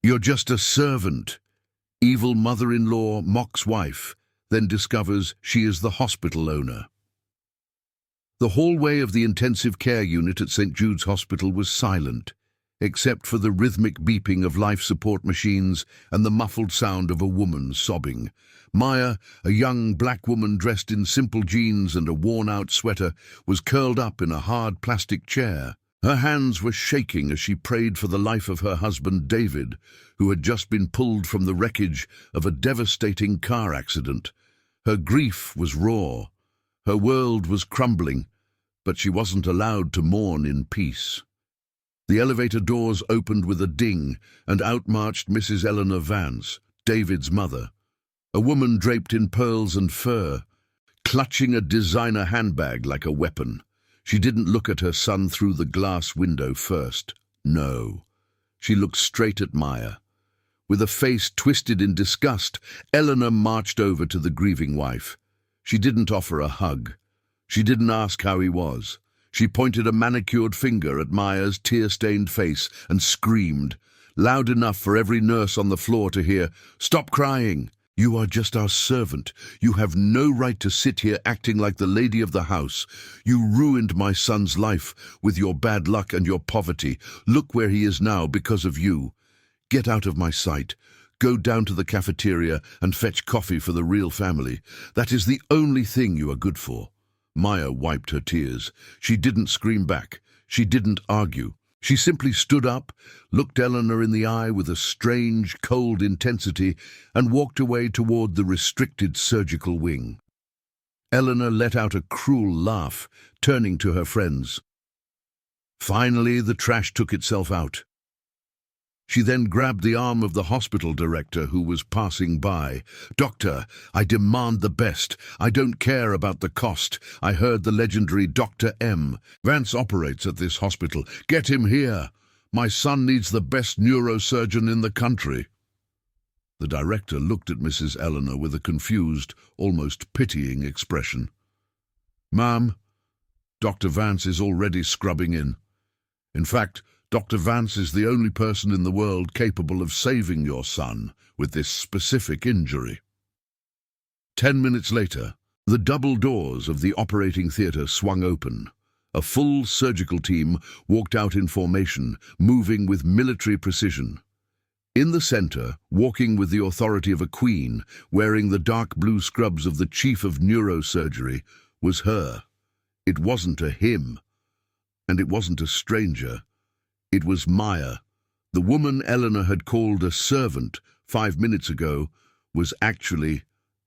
You're just a servant. Evil mother-in-law mocks wife, then discovers she is the hospital owner. The hallway of the intensive care unit at St. Jude's Hospital was silent, except for the rhythmic beeping of life support machines and the muffled sound of a woman sobbing. Maya, a young black woman dressed in simple jeans and a worn-out sweater, was curled up in a hard plastic chair. Her hands were shaking as she prayed for the life of her husband David, who had just been pulled from the wreckage of a devastating car accident. Her grief was raw. Her world was crumbling, but she wasn't allowed to mourn in peace. The elevator doors opened with a ding, and out marched Mrs. Eleanor Vance, David's mother, a woman draped in pearls and fur, clutching a designer handbag like a weapon. She didn't look at her son through the glass window first. No. She looked straight at Maya. With a face twisted in disgust, Eleanor marched over to the grieving wife. She didn't offer a hug. She didn't ask how he was. She pointed a manicured finger at Maya's tear-stained face and screamed, loud enough for every nurse on the floor to hear, "Stop crying! You are just our servant. You have no right to sit here acting like the lady of the house. You ruined my son's life with your bad luck and your poverty. Look where he is now because of you. Get out of my sight. Go down to the cafeteria and fetch coffee for the real family. That is the only thing you are good for." Maya wiped her tears. She didn't scream back. She didn't argue. She simply stood up, looked Eleanor in the eye with a strange, cold intensity, and walked away toward the restricted surgical wing. Eleanor let out a cruel laugh, turning to her friends. Finally, the trash took itself out. She then grabbed the arm of the hospital director who was passing by. "Doctor, I demand the best. I don't care about the cost. I heard the legendary Dr. M. Vance operates at this hospital. Get him here. My son needs the best neurosurgeon in the country." The director looked at Mrs. Eleanor with a confused, almost pitying expression. "Ma'am, Dr. Vance is already scrubbing in. In fact, Dr. Vance is the only person in the world capable of saving your son with this specific injury." 10 minutes later, the double doors of the operating theatre swung open. A full surgical team walked out in formation, moving with military precision. In the center, walking with the authority of a queen, wearing the dark blue scrubs of the chief of neurosurgery, was her. It wasn't a him, and it wasn't a stranger. It was Maya. The woman Eleanor had called a servant 5 minutes ago was actually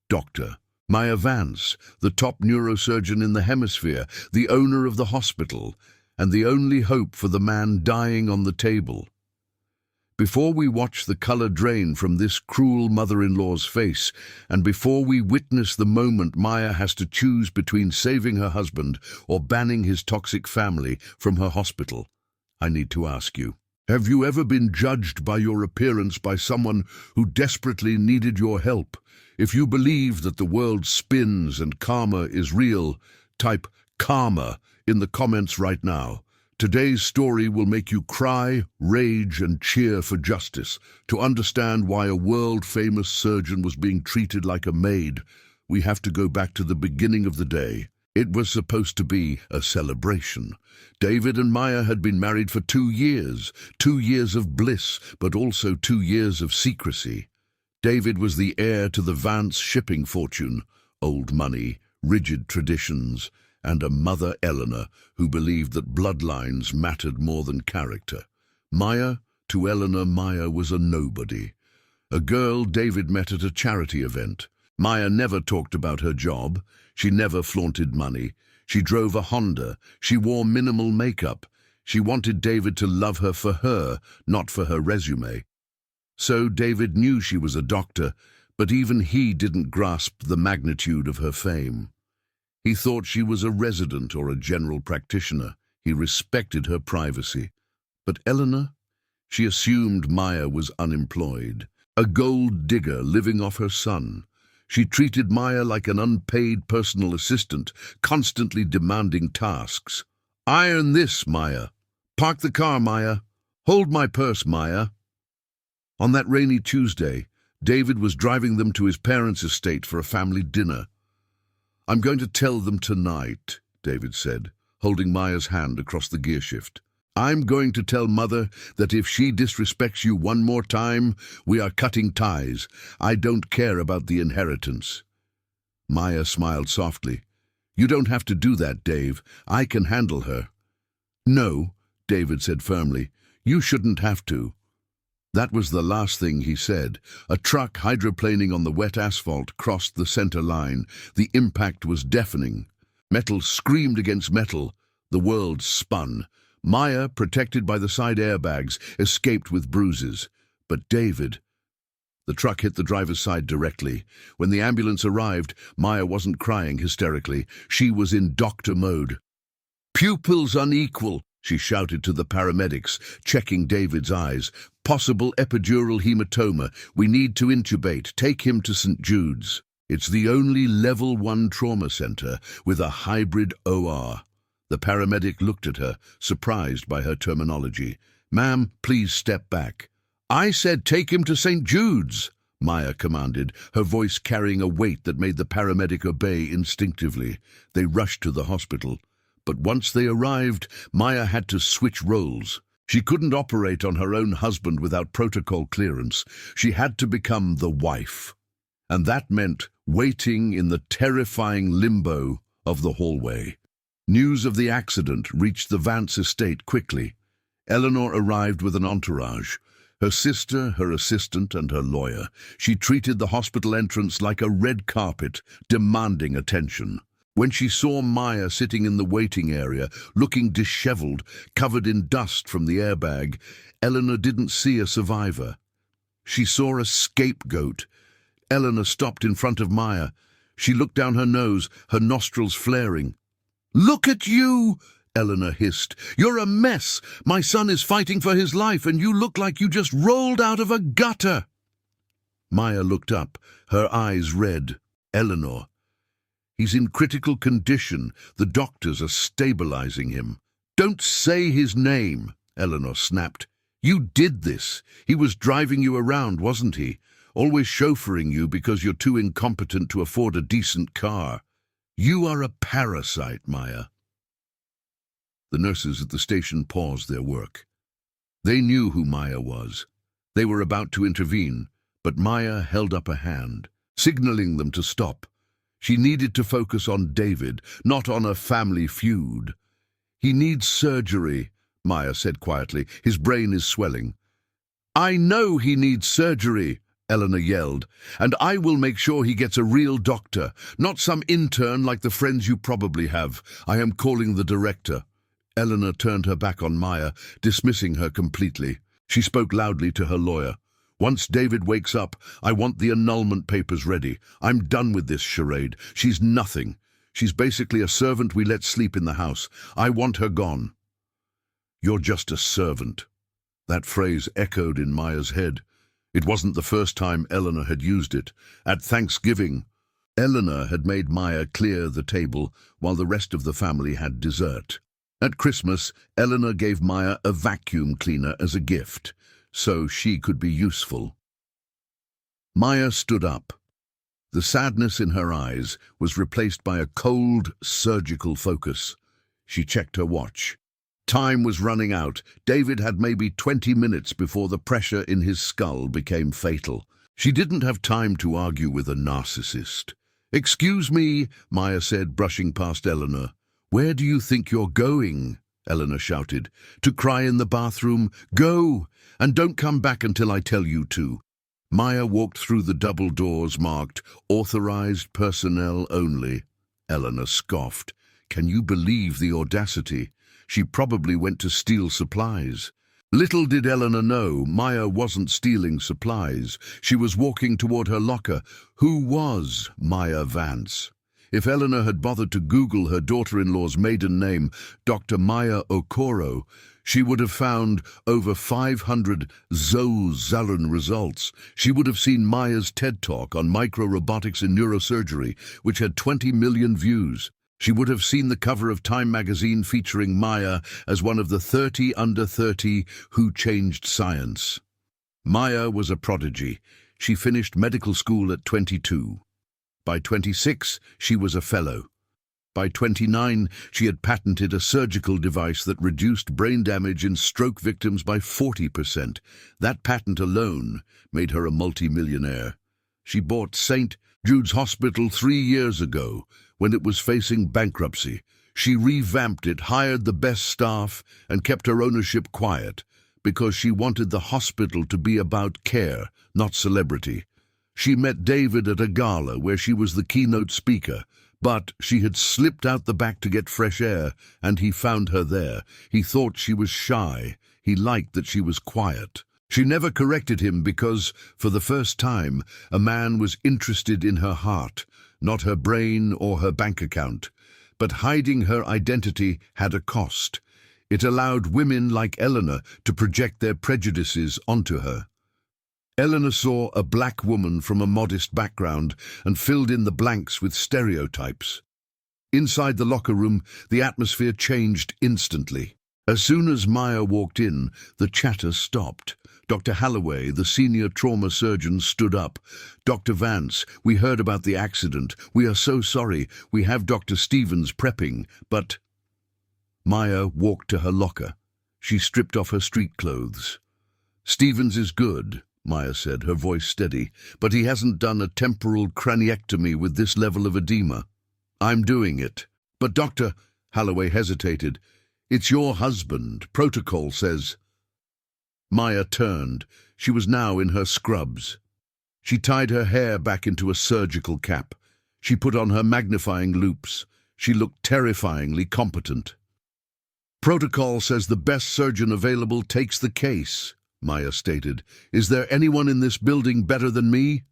Dr. Maya Vance, the top neurosurgeon in the hemisphere, the owner of the hospital, and the only hope for the man dying on the table. Before we watch the color drain from this cruel mother-in-law's face, and before we witness the moment Maya has to choose between saving her husband or banning his toxic family from her hospital, I need to ask you, have you ever been judged by your appearance by someone who desperately needed your help? If you believe that the world spins and karma is real, type karma in the comments right now. Today's story will make you cry, rage, and cheer for justice. To understand why a world-famous surgeon was being treated like a maid, we have to go back to the beginning of the day. It was supposed to be a celebration. David and Maya had been married for 2 years, 2 years of bliss, but also 2 years of secrecy. David was the heir to the Vance shipping fortune, old money, rigid traditions, and a mother Eleanor who believed that bloodlines mattered more than character. Maya, to Eleanor, Maya was a nobody. A girl David met at a charity event. Maya never talked about her job. She never flaunted money. She drove a Honda. She wore minimal makeup. She wanted David to love her for her, not for her resume. So David knew she was a doctor, but even he didn't grasp the magnitude of her fame. He thought she was a resident or a general practitioner. He respected her privacy. But Eleanor? She assumed Maya was unemployed, a gold digger living off her son. She treated Maya like an unpaid personal assistant, constantly demanding tasks. "Iron this, Maya. Park the car, Maya. Hold my purse, Maya." On that rainy Tuesday, David was driving them to his parents' estate for a family dinner. "I'm going to tell them tonight," David said, holding Maya's hand across the gearshift. "I'm going to tell Mother that if she disrespects you one more time, we are cutting ties. I don't care about the inheritance." Maya smiled softly. "You don't have to do that, Dave. I can handle her." "No," David said firmly. "You shouldn't have to." That was the last thing he said. A truck hydroplaning on the wet asphalt crossed the center line. The impact was deafening. Metal screamed against metal. The world spun. Maya, protected by the side airbags, escaped with bruises. But David... The truck hit the driver's side directly. When the ambulance arrived, Maya wasn't crying hysterically. She was in doctor mode. "Pupils unequal," she shouted to the paramedics, checking David's eyes. "Possible epidural hematoma. We need to intubate. Take him to St. Jude's. It's the only level 1 trauma center with a hybrid OR." The paramedic looked at her, surprised by her terminology. "Ma'am, please step back." "I said take him to St. Jude's," Maya commanded, her voice carrying a weight that made the paramedic obey instinctively. They rushed to the hospital. But once they arrived, Maya had to switch roles. She couldn't operate on her own husband without protocol clearance. She had to become the wife. And that meant waiting in the terrifying limbo of the hallway. News of the accident reached the Vance estate quickly. Eleanor arrived with an entourage. Her sister, her assistant, and her lawyer. She treated the hospital entrance like a red carpet, demanding attention. When she saw Maya sitting in the waiting area, looking disheveled, covered in dust from the airbag, Eleanor didn't see a survivor. She saw a scapegoat. Eleanor stopped in front of Maya. She looked down her nose, her nostrils flaring. "Look at you!" Eleanor hissed. "You're a mess. My son is fighting for his life, and you look like you just rolled out of a gutter." Maya looked up, her eyes red. "Eleanor, he's in critical condition. The doctors are stabilizing him." "Don't say his name," Eleanor snapped. "You did this. He was driving you around, wasn't he? Always chauffeuring you because you're too incompetent to afford a decent car. You are a parasite, Maya." The nurses at the station paused their work. They knew who Maya was. They were about to intervene, but Maya held up a hand, signaling them to stop. She needed to focus on David, not on a family feud. "He needs surgery," Maya said quietly. "His brain is swelling." "I know he needs surgery," Eleanor yelled, "and I will make sure he gets a real doctor, not some intern like the friends you probably have. I am calling the director." Eleanor turned her back on Maya, dismissing her completely. She spoke loudly to her lawyer. "Once David wakes up, I want the annulment papers ready. I'm done with this charade. She's nothing. She's basically a servant we let sleep in the house. I want her gone." "You're just a servant." That phrase echoed in Maya's head. It wasn't the first time Eleanor had used it. At Thanksgiving, Eleanor had made Maya clear the table while the rest of the family had dessert. At Christmas, Eleanor gave Maya a vacuum cleaner as a gift, so she could be useful. Maya stood up. The sadness in her eyes was replaced by a cold, surgical focus. She checked her watch. Time was running out. David had maybe 20 minutes before the pressure in his skull became fatal. She didn't have time to argue with a narcissist. "Excuse me," Maya said, brushing past Eleanor. "Where do you think you're going?" Eleanor shouted. "To cry in the bathroom? Go! And don't come back until I tell you to." Maya walked through the double doors marked "Authorized Personnel Only." Eleanor scoffed. "Can you believe the audacity? She probably went to steal supplies." Little did Eleanor know, Maya wasn't stealing supplies. She was walking toward her locker. Who was Maya Vance? If Eleanor had bothered to Google her daughter-in-law's maiden name, Dr. Maya Okoro, she would have found over 500 Zalun results. She would have seen Maya's TED Talk on micro-robotics in neurosurgery, which had 20 million views. She would have seen the cover of Time magazine featuring Maya as one of the 30 under 30 who changed science. Maya was a prodigy. She finished medical school at 22. By 26, she was a fellow. By 29, she had patented a surgical device that reduced brain damage in stroke victims by 40%. That patent alone made her a multimillionaire. She bought St. Jude's Hospital 3 years ago when it was facing bankruptcy. She revamped it, hired the best staff, and kept her ownership quiet because she wanted the hospital to be about care, not celebrity. She met David at a gala where she was the keynote speaker, but she had slipped out the back to get fresh air, and he found her there. He thought she was shy. He liked that she was quiet. She never corrected him because, for the first time, a man was interested in her heart, not her brain or her bank account. But hiding her identity had a cost. It allowed women like Eleanor to project their prejudices onto her. Eleanor saw a black woman from a modest background and filled in the blanks with stereotypes. Inside the locker room, the atmosphere changed instantly. As soon as Maya walked in, the chatter stopped. Dr. Holloway, the senior trauma surgeon, stood up. "Dr. Vance, we heard about the accident. We are so sorry. We have Dr. Stevens prepping, but—" Maya walked to her locker. She stripped off her street clothes. "Stevens is good," Maya said, her voice steady, "but he hasn't done a temporal craniectomy with this level of edema. I'm doing it." "But Dr." Holloway hesitated. "It's your husband. Protocol says—" Maya turned. She was now in her scrubs. She tied her hair back into a surgical cap. She put on her magnifying loupes. She looked terrifyingly competent. "Protocol says the best surgeon available takes the case," Maya stated. "Is there anyone in this building better than me?"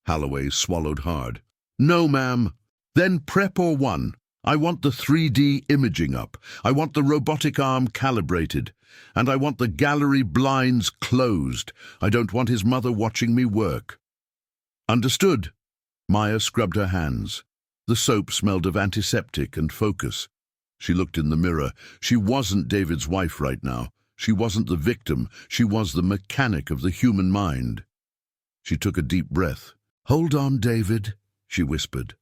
Holloway swallowed hard. "No, ma'am." "Then prep or one. I want the 3D imaging up. I want the robotic arm calibrated. And I want the gallery blinds closed. I don't want his mother watching me work." "Understood." Maya scrubbed her hands. The soap smelled of antiseptic and focus. She looked in the mirror. She wasn't David's wife right now. She wasn't the victim. She was the mechanic of the human mind. She took a deep breath. "Hold on, David," she whispered.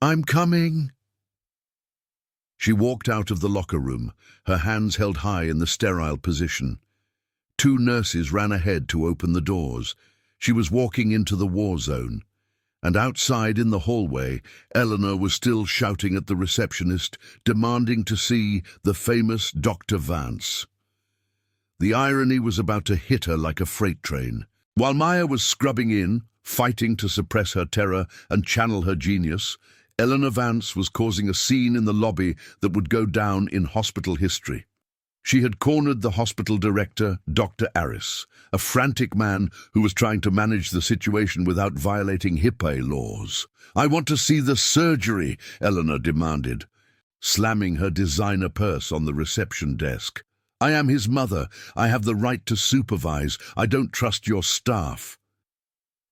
"I'm coming." She walked out of the locker room, her hands held high in the sterile position. 2 nurses ran ahead to open the doors. She was walking into the war zone. And outside in the hallway, Eleanor was still shouting at the receptionist, demanding to see the famous Dr. Vance. The irony was about to hit her like a freight train. While Maya was scrubbing in, fighting to suppress her terror and channel her genius, Eleanor Vance was causing a scene in the lobby that would go down in hospital history. She had cornered the hospital director, Dr. Arris, a frantic man who was trying to manage the situation without violating HIPAA laws. "I want to see the surgery," Eleanor demanded, slamming her designer purse on the reception desk. "I am his mother. I have the right to supervise. I don't trust your staff."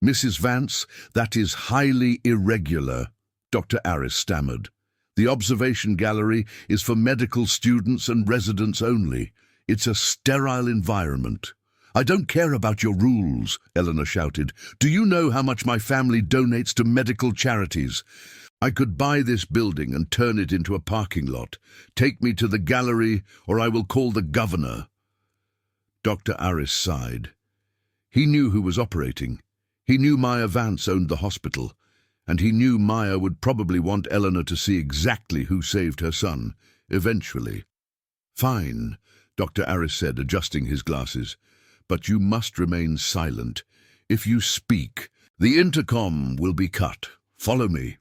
"Mrs. Vance, that is highly irregular," Dr. Arris stammered. "The observation gallery is for medical students and residents only. It's a sterile environment." "I don't care about your rules," Eleanor shouted. "Do you know how much my family donates to medical charities? I could buy this building and turn it into a parking lot. Take me to the gallery, or I will call the governor." Dr. Arris sighed. He knew who was operating. He knew Maya Vance owned the hospital. And he knew Maya would probably want Eleanor to see exactly who saved her son, eventually. "Fine," Dr. Arris said, adjusting his glasses. "But you must remain silent. If you speak, the intercom will be cut. Follow me."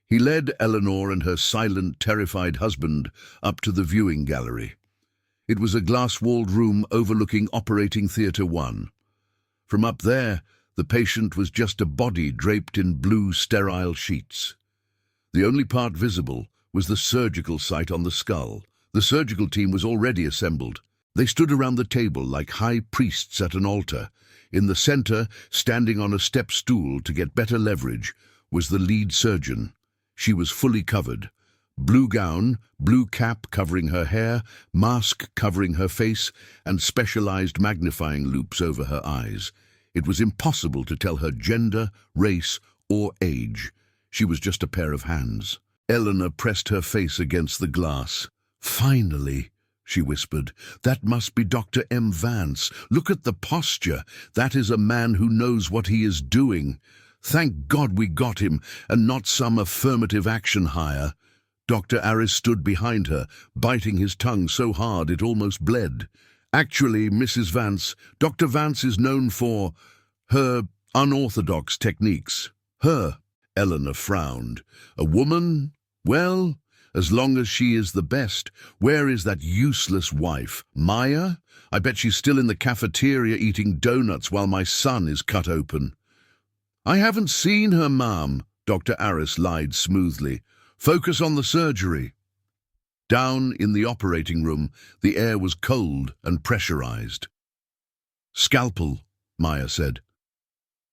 He led Eleanor and her silent, terrified husband up to the viewing gallery. It was a glass-walled room overlooking Operating Theatre 1. From up there, the patient was just a body draped in blue, sterile sheets. The only part visible was the surgical site on the skull. The surgical team was already assembled. They stood around the table like high priests at an altar. In the center, standing on a step stool to get better leverage, was the lead surgeon. She was fully covered, Blue gown, blue cap covering her hair, mask covering her face, and specialized magnifying loupes over her eyes. It was impossible to tell her gender, race, or age. She was just a pair of hands. Eleanor pressed her face against the glass. "Finally," she whispered. "That must be Dr. M. Vance. Look at the posture. That is a man who knows what he is doing. Thank God we got him, and not some affirmative action hire." Dr. Arris stood behind her, biting his tongue so hard it almost bled. "Actually, Mrs. Vance, Dr. Vance is known for her unorthodox techniques." "Her?" Eleanor frowned. "A woman? Well, as long as she is the best. Where is that useless wife? Maya? I bet she's still in the cafeteria eating donuts while my son is cut open." "I haven't seen her, ma'am," Dr. Arris lied smoothly. "Focus on the surgery." Down in the operating room, the air was cold and pressurized. "Scalpel," Maya said.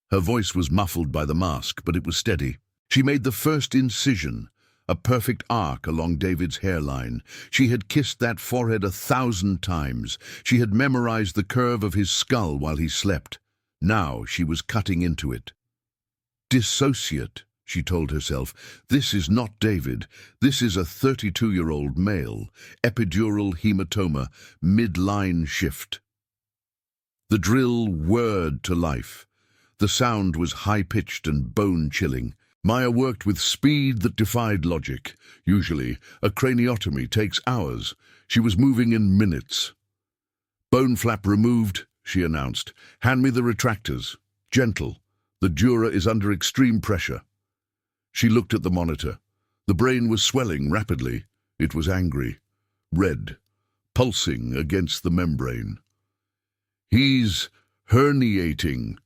Her voice was muffled by the mask, but it was steady. She made the first incision, a perfect arc along David's hairline. She had kissed that forehead 1,000 times. She had memorized the curve of his skull while he slept. Now she was cutting into it. "Dissociate," she told herself. "This is not David. This is a 32-year-old male. Epidural hematoma, midline shift." The drill whirred to life. The sound was high-pitched and bone-chilling. Maya worked with speed that defied logic. Usually, a craniotomy takes hours. She was moving in minutes. "Bone flap removed," she announced. "Hand me the retractors. Gentle. The dura is under extreme pressure." She looked at the monitor. The brain was swelling rapidly. It was angry, red, pulsing against the membrane. "He's herniating,"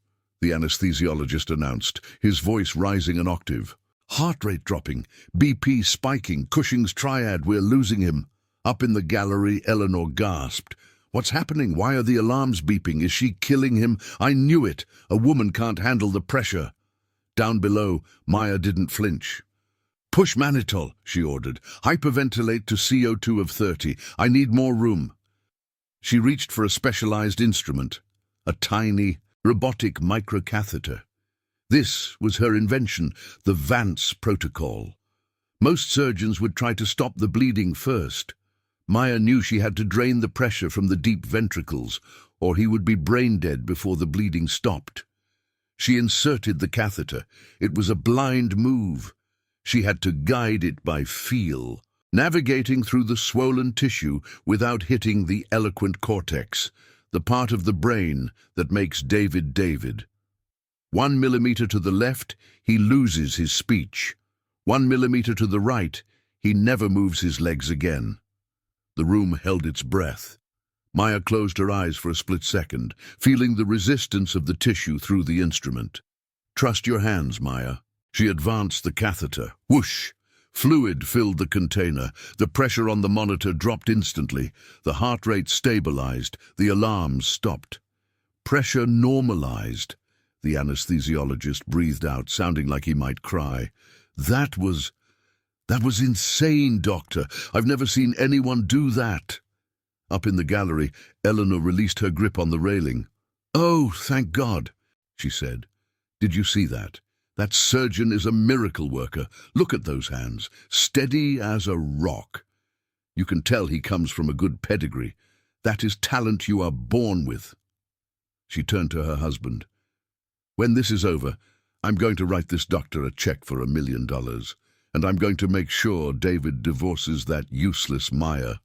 the anesthesiologist announced, his voice rising an octave. "Heart rate dropping, BP spiking, Cushing's triad, we're losing him." Up in the gallery, Eleanor gasped. "What's happening? Why are the alarms beeping? Is she killing him? I knew it. A woman can't handle the pressure." Down below, Maya didn't flinch. "Push mannitol," she ordered. "Hyperventilate to CO2 of 30. I need more room." She reached for a specialized instrument, a tiny, robotic microcatheter. This was her invention, the Vance protocol. Most surgeons would try to stop the bleeding first. Maya knew she had to drain the pressure from the deep ventricles, or he would be brain dead before the bleeding stopped. She inserted the catheter. It was a blind move. She had to guide it by feel, navigating through the swollen tissue without hitting the eloquent cortex, the part of the brain that makes David David. 1 millimeter to the left, he loses his speech. 1 millimeter to the right, he never moves his legs again. The room held its breath. Maya closed her eyes for a split second, feeling the resistance of the tissue through the instrument. "Trust your hands, Maya." She advanced the catheter. Whoosh! Fluid filled the container. The pressure on the monitor dropped instantly. The heart rate stabilized. The alarms stopped. "Pressure normalized," the anesthesiologist breathed out, sounding like he might cry. That was insane, doctor. I've never seen anyone do that." Up in the gallery, Eleanor released her grip on the railing. "Oh, thank God," she said. "Did you see that? That surgeon is a miracle worker. Look at those hands, steady as a rock. You can tell he comes from a good pedigree. That is talent you are born with." She turned to her husband. "When this is over, I'm going to write this doctor a check for $1 million, and I'm going to make sure David divorces that useless Maya.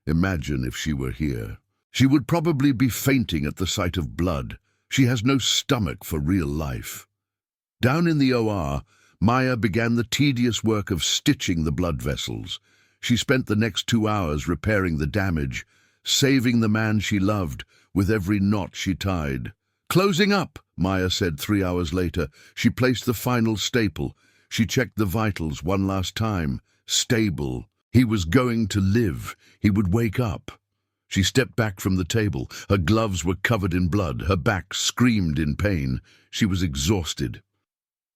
Imagine if she were here. She would probably be fainting at the sight of blood. She has no stomach for real life." Down in the OR, Maya began the tedious work of stitching the blood vessels. She spent the next 2 hours repairing the damage, saving the man she loved with every knot she tied. "Closing up," Maya said 3 hours later. She placed the final staple. She checked the vitals one last time. Stable. He was going to live. He would wake up. She stepped back from the table. Her gloves were covered in blood. Her back screamed in pain. She was exhausted.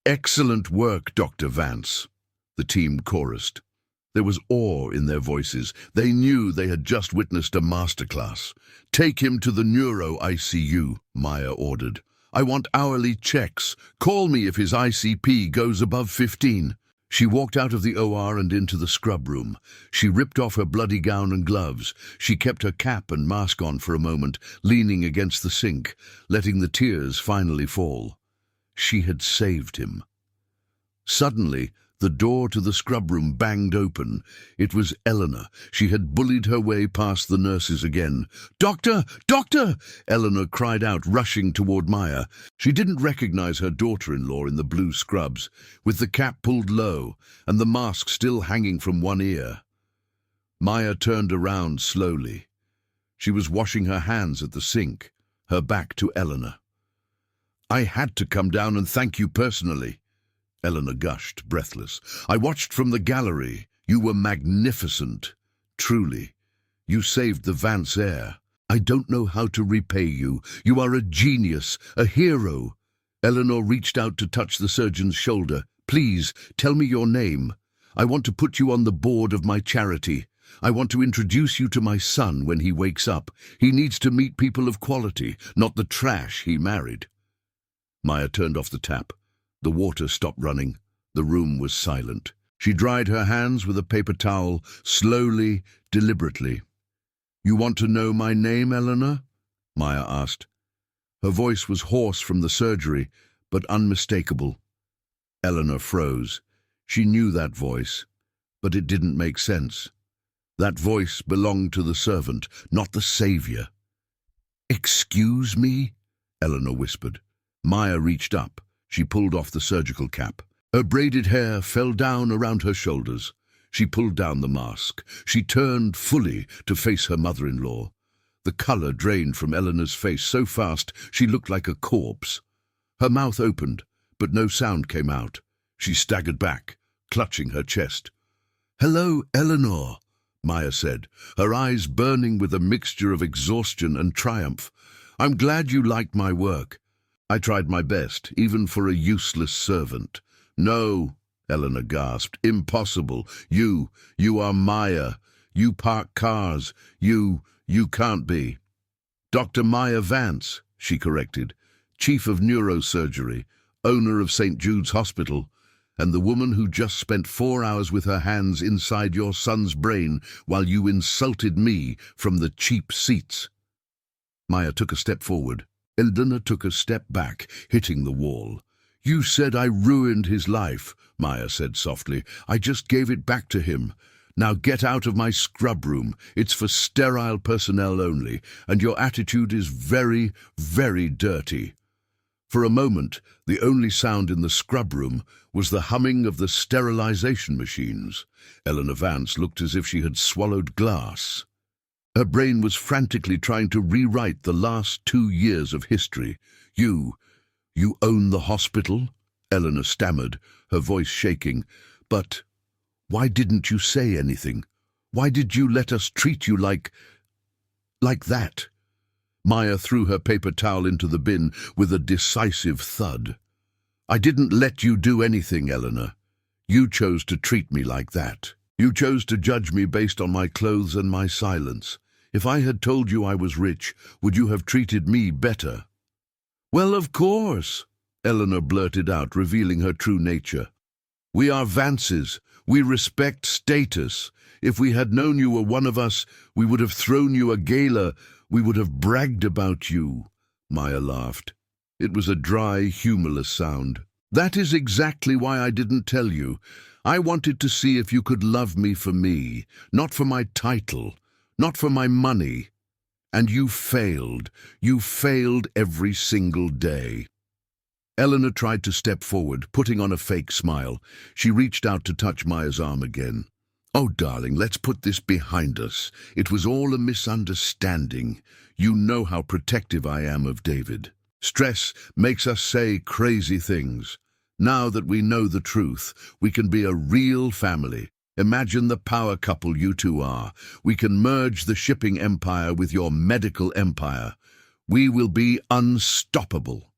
"Excellent work, Dr. Vance," the team chorused. There was awe in their voices. They knew they had just witnessed a masterclass. "Take him to the neuro ICU," Maya ordered. "I want hourly checks. Call me if his ICP goes above 15. She walked out of the OR and into the scrub room. She ripped off her bloody gown and gloves. She kept her cap and mask on for a moment, leaning against the sink, letting the tears finally fall. She had saved him. Suddenly, the door to the scrub room banged open. It was Eleanor. She had bullied her way past the nurses again. "Doctor! Doctor!" Eleanor cried out, rushing toward Maya. She didn't recognize her daughter-in-law in the blue scrubs, with the cap pulled low and the mask still hanging from one ear. Maya turned around slowly. She was washing her hands at the sink, her back to Eleanor. "I had to come down and thank you personally," Eleanor gushed, breathless. "I watched from the gallery. You were magnificent. Truly. You saved the Vance heir. I don't know how to repay you. You are a genius, a hero." Eleanor reached out to touch the surgeon's shoulder. "Please, tell me your name. I want to put you on the board of my charity. I want to introduce you to my son when he wakes up. He needs to meet people of quality, not the trash he married." Maya turned off the tap. The water stopped running. The room was silent. She dried her hands with a paper towel, slowly, deliberately. "You want to know my name, Eleanor?" Maya asked. Her voice was hoarse from the surgery, but unmistakable. Eleanor froze. She knew that voice, but it didn't make sense. That voice belonged to the servant, not the savior. "Excuse me?" Eleanor whispered. Maya reached up. She pulled off the surgical cap. Her braided hair fell down around her shoulders. She pulled down the mask. She turned fully to face her mother-in-law. The color drained from Eleanor's face so fast she looked like a corpse. Her mouth opened, but no sound came out. She staggered back, clutching her chest. "Hello, Eleanor," Maya said, her eyes burning with a mixture of exhaustion and triumph. "I'm glad you liked my work. I tried my best, even for a useless servant." "No," Eleanor gasped. "Impossible. You are Maya. You park cars. You can't be." "Dr. Maya Vance," she corrected, "chief of neurosurgery, owner of St. Jude's Hospital, and the woman who just spent 4 hours with her hands inside your son's brain while you insulted me from the cheap seats." Maya took a step forward. Eleanor took a step back, hitting the wall. "You said I ruined his life," Maya said softly. "I just gave it back to him. Now get out of my scrub room. It's for sterile personnel only, and your attitude is very, very dirty." For a moment, the only sound in the scrub room was the humming of the sterilization machines. Eleanor Vance looked as if she had swallowed glass. Her brain was frantically trying to rewrite the last 2 years of history. You own the hospital?" Eleanor stammered, her voice shaking. "But why didn't you say anything? Why did you let us treat you like that?" Maya threw her paper towel into the bin with a decisive thud. "I didn't let you do anything, Eleanor. You chose to treat me like that. You chose to judge me based on my clothes and my silence. If I had told you I was rich, would you have treated me better?" "Well, of course," Eleanor blurted out, revealing her true nature. "We are Vances. We respect status. If we had known you were one of us, we would have thrown you a gala. We would have bragged about you." Maya laughed. It was a dry, humorless sound. "That is exactly why I didn't tell you. I wanted to see if you could love me for me, not for my title, not for my money. And you failed. You failed every single day." Eleanor tried to step forward, putting on a fake smile. She reached out to touch Maya's arm again. "Oh, darling, let's put this behind us. It was all a misunderstanding. You know how protective I am of David. Stress makes us say crazy things. Now that we know the truth, we can be a real family. Imagine the power couple you two are. We can merge the shipping empire with your medical empire. We will be unstoppable."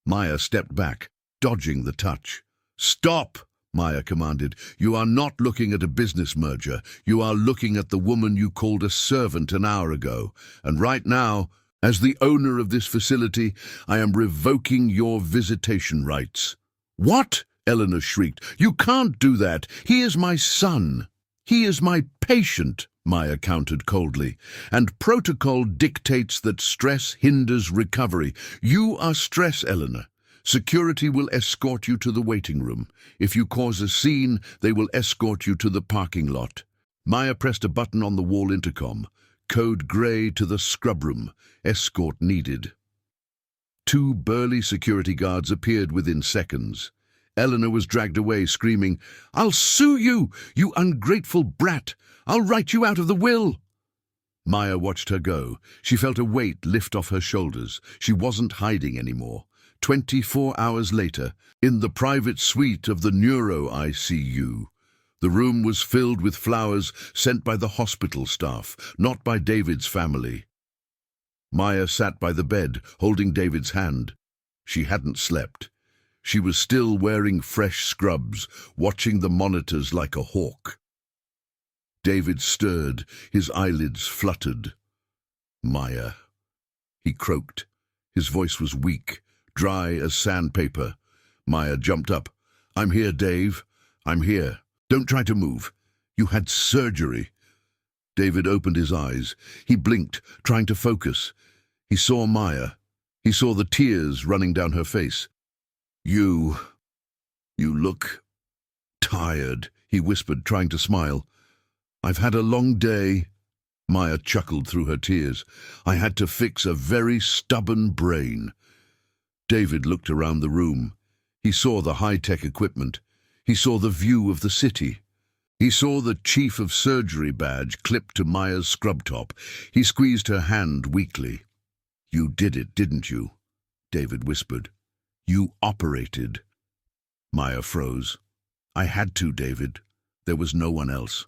Maya stepped back, dodging the touch. "Stop!" Maya commanded. "You are not looking at a business merger. You are looking at the woman you called a servant an hour ago. And right now, as the owner of this facility, I am revoking your visitation rights." "What?" Eleanor shrieked. "You can't do that. He is my son." "He is my patient," Maya countered coldly. "And protocol dictates that stress hinders recovery. You are stress, Eleanor. Security will escort you to the waiting room. If you cause a scene, they will escort you to the parking lot." Maya pressed a button on the wall intercom. Code grey to the scrub room. Escort needed. 2 burly security guards appeared within seconds. Eleanor was dragged away, screaming, "I'll sue you, you ungrateful brat! I'll write you out of the will!" Maya watched her go. She felt a weight lift off her shoulders. She wasn't hiding anymore. 24 hours later, in the private suite of the neuro ICU, the room was filled with flowers sent by the hospital staff, not by David's family. Maya sat by the bed, holding David's hand. She hadn't slept. She was still wearing fresh scrubs, watching the monitors like a hawk. David stirred, his eyelids fluttered. "Maya," he croaked. His voice was weak, dry as sandpaper. Maya jumped up. "I'm here, Dave. I'm here. Don't try to move. You had surgery." David opened his eyes. He blinked, trying to focus. He saw Maya. He saw the tears running down her face. You look tired," he whispered, trying to smile. "I've had a long day." Maya chuckled through her tears. "I had to fix a very stubborn brain." David looked around the room. He saw the high-tech equipment. He saw the view of the city. He saw the chief of surgery badge clipped to Maya's scrub top. He squeezed her hand weakly. "You did it, didn't you?" David whispered. "You operated." Maya froze. "I had to, David. There was no one else.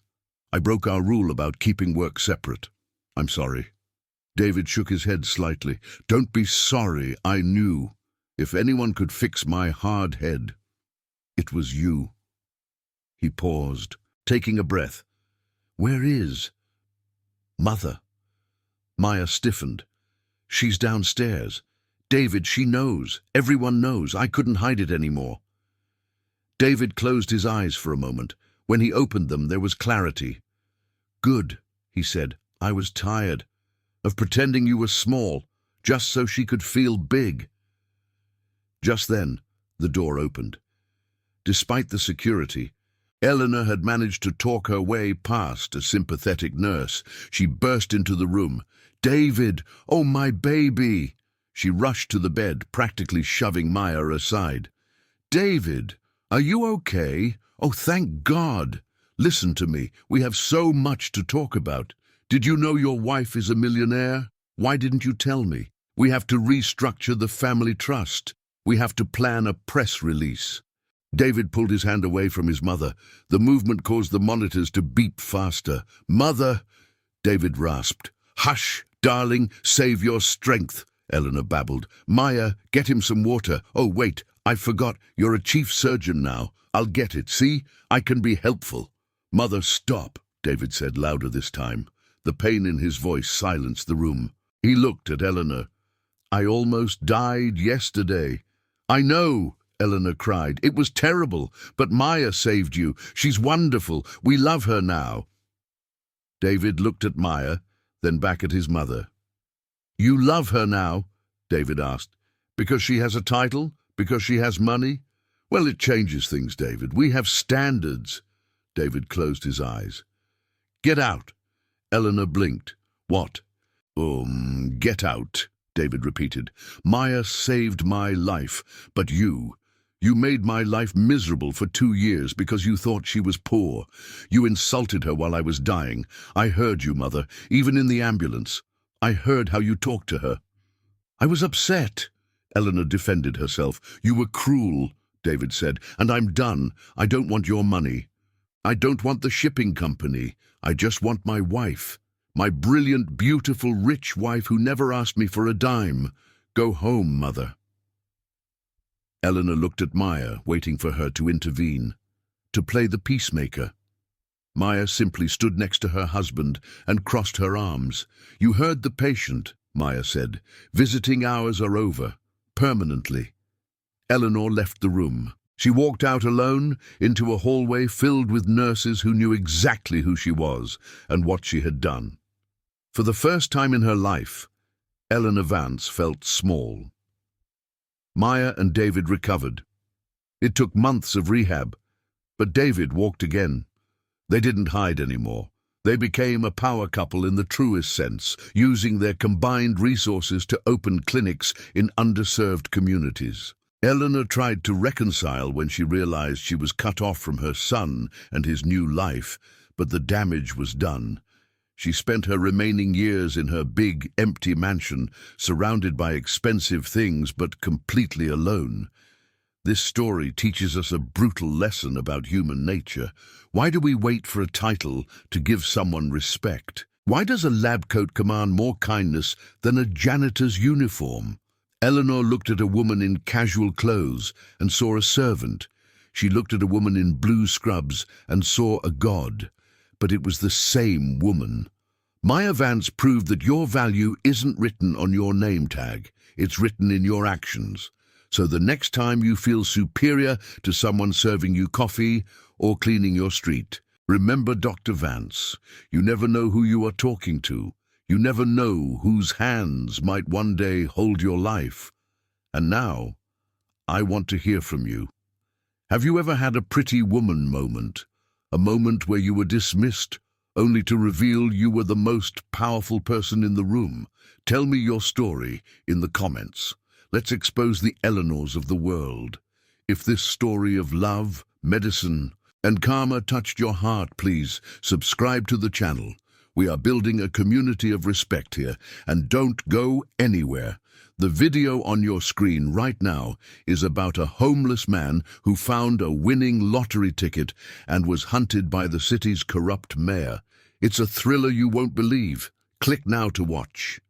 I broke our rule about keeping work separate. I'm sorry." David shook his head slightly. "Don't be sorry. I knew. If anyone could fix my hard head, it was you." He paused, taking a breath. "Where is Mother?" Maya stiffened. "She's downstairs. David, she knows. Everyone knows. I couldn't hide it anymore." David closed his eyes for a moment. When he opened them, there was clarity. "Good," he said. "I was tired of pretending you were small, just so she could feel big." Just then, the door opened. Despite the security, Eleanor had managed to talk her way past a sympathetic nurse. She burst into the room. "David! Oh, my baby!" She rushed to the bed, practically shoving Maya aside. "David, are you okay? Oh, thank God! Listen to me. We have so much to talk about. Did you know your wife is a millionaire? Why didn't you tell me? We have to restructure the family trust. We have to plan a press release." David pulled his hand away from his mother. The movement caused the monitors to beep faster. "Mother!" David rasped. "Hush, darling, save your strength," Eleanor babbled. "Maya, get him some water. Oh, wait, I forgot. You're a chief surgeon now. I'll get it, see? I can be helpful." "Mother, stop," David said louder this time. The pain in his voice silenced the room. He looked at Eleanor. "I almost died yesterday." "I know," Eleanor cried. "It was terrible, but Maya saved you. She's wonderful. We love her now." David looked at Maya, then back at his mother. "You love her now?" David asked. "Because she has a title? Because she has money?" "Well, it changes things, David. We have standards." David closed his eyes. "Get out." Eleanor blinked. "What?" Get out," David repeated. "Maya saved my life, but you made my life miserable for 2 years because you thought she was poor. You insulted her while I was dying. I heard you, Mother, even in the ambulance. I heard how you talked to her." "I was upset." Eleanor defended herself. "You were cruel," David said, "and I'm done. I don't want your money. I don't want the shipping company. I just want my wife. My brilliant, beautiful, rich wife who never asked me for a dime. Go home, Mother." Eleanor looked at Maya, waiting for her to intervene. to play the peacemaker. Maya simply stood next to her husband and crossed her arms. "You heard the patient," Maya said. "Visiting hours are over, permanently." Eleanor left the room. She walked out alone into a hallway filled with nurses who knew exactly who she was and what she had done. For the first time in her life, Eleanor Vance felt small. Maya and David recovered. It took months of rehab, but David walked again. They didn't hide anymore. They became a power couple in the truest sense, using their combined resources to open clinics in underserved communities. Eleanor tried to reconcile when she realized she was cut off from her son and his new life, but the damage was done. She spent her remaining years in her big, empty mansion, surrounded by expensive things but completely alone. This story teaches us a brutal lesson about human nature. Why do we wait for a title to give someone respect? Why does a lab coat command more kindness than a janitor's uniform? Eleanor looked at a woman in casual clothes and saw a servant. She looked at a woman in blue scrubs and saw a god. But it was the same woman. Maya Vance proved that your value isn't written on your name tag. It's written in your actions. So the next time you feel superior to someone serving you coffee or cleaning your street, remember Dr. Vance. You never know who you are talking to. You never know whose hands might one day hold your life. And now, I want to hear from you. Have you ever had a pretty woman moment? A moment where you were dismissed, only to reveal you were the most powerful person in the room? Tell me your story in the comments. Let's expose the Eleanors of the world. If this story of love, medicine, and karma touched your heart, please subscribe to the channel. We are building a community of respect here, and don't go anywhere. The video on your screen right now is about a homeless man who found a winning lottery ticket and was hunted by the city's corrupt mayor. It's a thriller you won't believe. Click now to watch.